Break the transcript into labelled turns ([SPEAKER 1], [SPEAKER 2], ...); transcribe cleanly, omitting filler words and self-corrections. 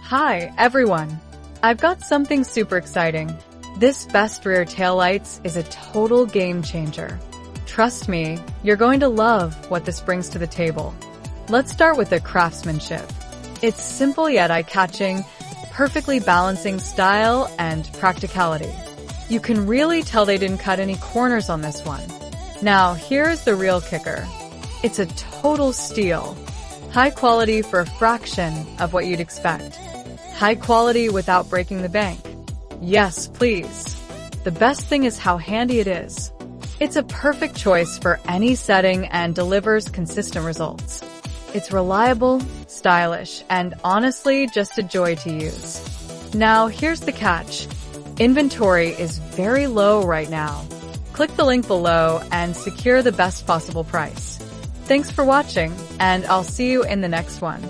[SPEAKER 1] Hi, everyone. I've got something super exciting. This best rear taillights is a total game changer. Trust me, you're going to love what this brings to the table. Let's start with the craftsmanship. It's simple yet eye-catching, perfectly balancing style and practicality. You can really tell they didn't cut any corners on this one. Now, here's the real kicker. It's a total steal. High quality for a fraction of what you'd expect. High quality without breaking the bank. Yes, please. The best thing is how handy it is. It's a perfect choice for any setting and delivers consistent results. It's reliable, stylish, and honestly just a joy to use. Now, here's the catch. Inventory is very low right now. Click the link below and secure the best possible price. Thanks for watching, and I'll see you in the next one.